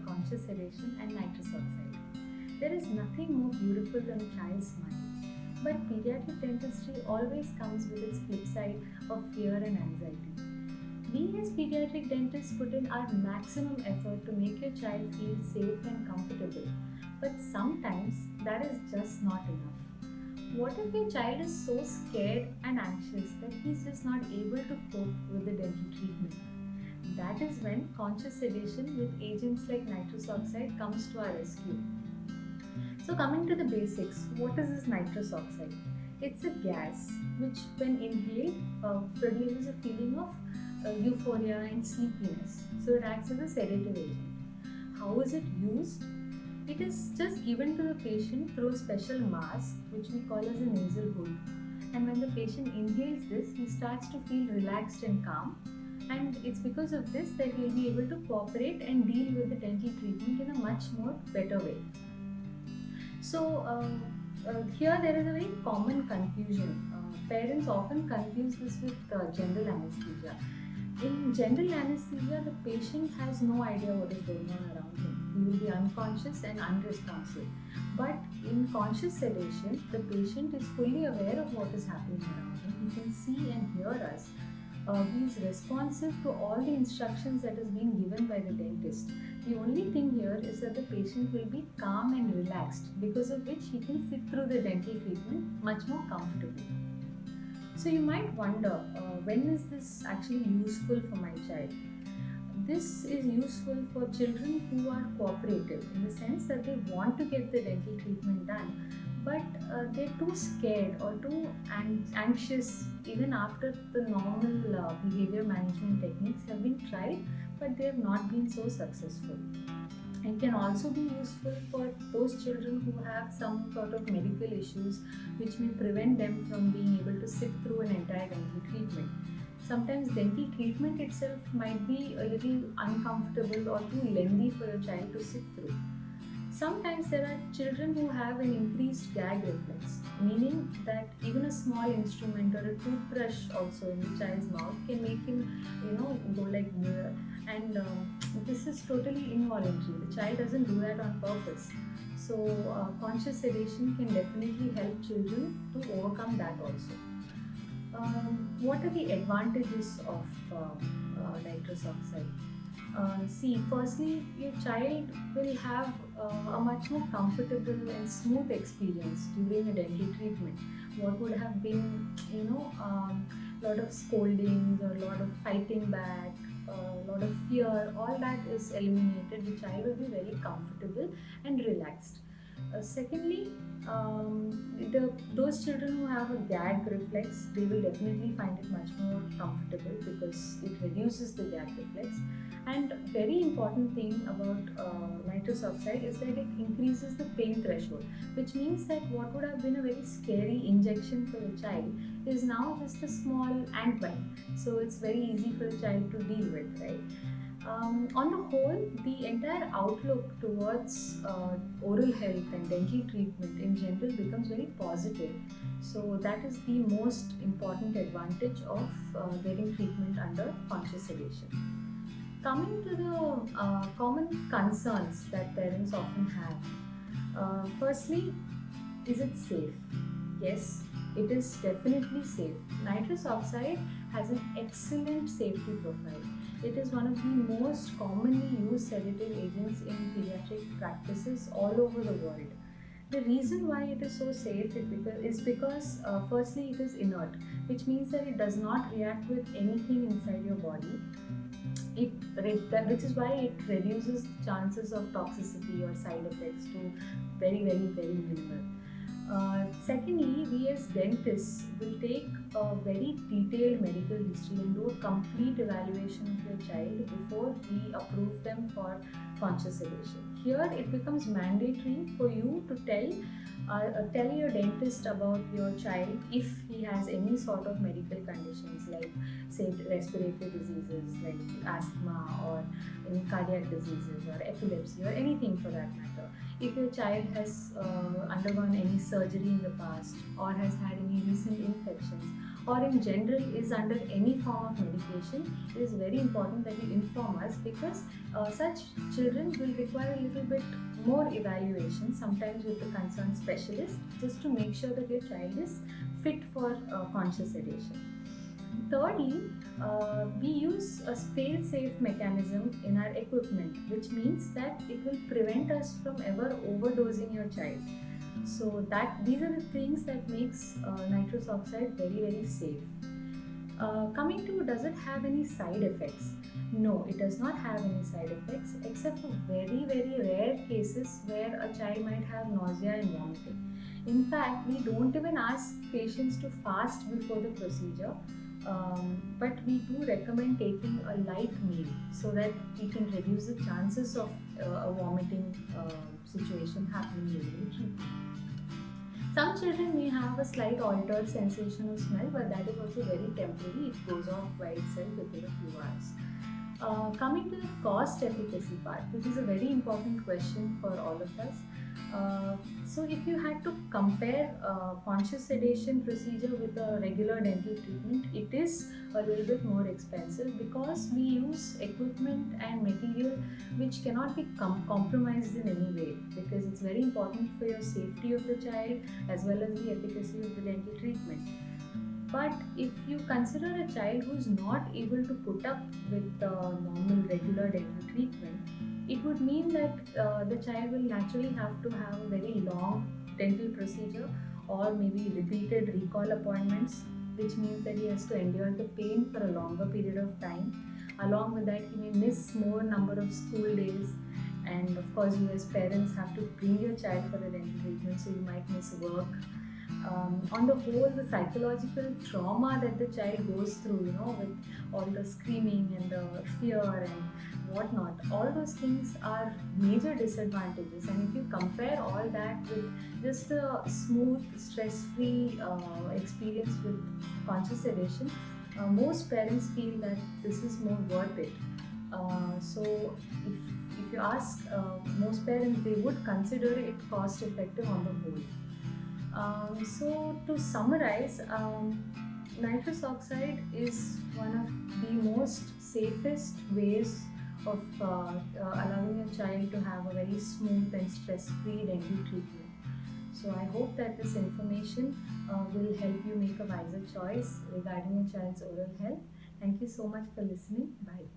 conscious sedation and nitrous oxide. There is nothing more beautiful than a child's smile. But pediatric dentistry always comes with its flip side of fear and anxiety. We as pediatric dentists put in our maximum effort to make your child feel safe and comfortable. But sometimes that is just not enough. What if your child is so scared and anxious that he's just not able to cope with the dental treatment? That is when conscious sedation with agents like nitrous oxide comes to our rescue. So coming to the basics, what is this nitrous oxide? It's a gas which when inhaled produces a feeling of euphoria and sleepiness. So it acts as a sedative agent. How is it used? It is just given to the patient through a special mask which we call as a nasal hood. And when the patient inhales this, he starts to feel relaxed and calm. And it's because of this that he'll be able to cooperate and deal with the dental treatment in a much more better way. So here there is a very common confusion. Parents often confuse this with general anesthesia. In general anesthesia, the patient has no idea what is going on around him. He will be unconscious and unresponsive. But in conscious sedation, the patient is fully aware of what is happening around him. He can see and hear us. He is responsive to all the instructions that is being given by the dentist. The only thing here is that the patient will be calm and relaxed, because of which he can sit through the dental treatment much more comfortably. So you might wonder, when is this actually useful for my child? This is useful for children who are cooperative, in the sense that they want to get the dental treatment done, but they're too scared or too anxious even after the normal behavior management techniques have been tried, but they have not been so successful. It can also be useful for those children who have some sort of medical issues which may prevent them from being able to sit through an entire dental treatment. Sometimes dental treatment itself might be a little uncomfortable or too lengthy for a child to sit through. Sometimes there are children who have an increased gag reflex, meaning that even a small instrument or a toothbrush also in the child's mouth can make him, go like this. And this is totally involuntary. The child doesn't do that on purpose. So conscious sedation can definitely help children to overcome that also. What are the advantages of nitrous oxide? Firstly, your child will have a much more comfortable and smooth experience during a dental treatment. What would have been, a lot of scoldings or a lot of fighting back, a lot of fear, all that is eliminated. The child will be very comfortable and relaxed. Secondly, those children who have a gag reflex, they will definitely find it much more comfortable because it reduces the gag reflex. And very important thing about nitrous oxide is that it increases the pain threshold, which means that what would have been a very scary injection for the child is now just a small ant bite. So it's very easy for the child to deal with, right? On the whole, the entire outlook towards oral health and dental treatment in general becomes very positive. So that is the most important advantage of getting treatment under conscious sedation. Coming to the common concerns that parents often have. Firstly, is it safe? Yes, it is definitely safe. Nitrous oxide has an excellent safety profile. It is one of the most commonly used sedative agents in pediatric practices all over the world. The reason why it is so safe is because firstly, it is inert, which means that it does not react with anything inside your body. Which is why it reduces the chances of toxicity or side effects to very, very, very minimal. Secondly, we as dentists will take a very detailed medical history and do a complete evaluation of your child before we approve them for conscious sedation. Here, it becomes mandatory for you to tell your dentist about your child if he has any sort of medical conditions like, say, respiratory diseases like asthma or any cardiac diseases or epilepsy or anything for that matter. If your child has undergone any surgery in the past or has had any recent infections, or in general is under any form of medication, it is very important that you inform us, because such children will require a little bit more evaluation, sometimes with the concerned specialist, just to make sure that your child is fit for conscious sedation. Thirdly, we use a fail-safe mechanism in our equipment, which means that it will prevent us from ever overdosing your child. So that these are the things that makes nitrous oxide very safe. Coming to, does it have any side effects? No, it does not have any side effects, except for very rare cases where a child might have nausea and vomiting. In fact, we don't even ask patients to fast before the procedure, but we do recommend taking a light meal so that we can reduce the chances of a vomiting situation happening during the treatment. Some children may have a slight altered sensation of smell, but that is also very temporary. It goes off by itself within a few hours. Coming to the cost efficacy part, this is a very important question for all of us. So if you had to compare conscious sedation procedure with a regular dental treatment, it is a little bit more expensive because we use equipment and material which cannot be compromised in any way, because it's very important for your safety of the child as well as the efficacy of the dental treatment. But if you consider a child who's not able to put up with normal regular dental treatment, it would mean that the child will naturally have to have a very long dental procedure, or maybe repeated recall appointments, which means that he has to endure the pain for a longer period of time. Along with that, he may miss more number of school days, and of course you as parents have to bring your child for the dental treatment, so you might miss work. On the whole, the psychological trauma that the child goes through, with all the screaming and the fear and whatnot, all those things are major disadvantages. And if you compare all that with just a smooth, stress-free experience with conscious sedation, most parents feel that this is more worth it. So if you ask most parents, they would consider it cost effective on the whole. So to summarize, nitrous oxide is one of the most safest ways of allowing a child to have a very smooth and stress-free dental treatment. So I hope that this information will help you make a wiser choice regarding your child's oral health. Thank you so much for listening. Bye.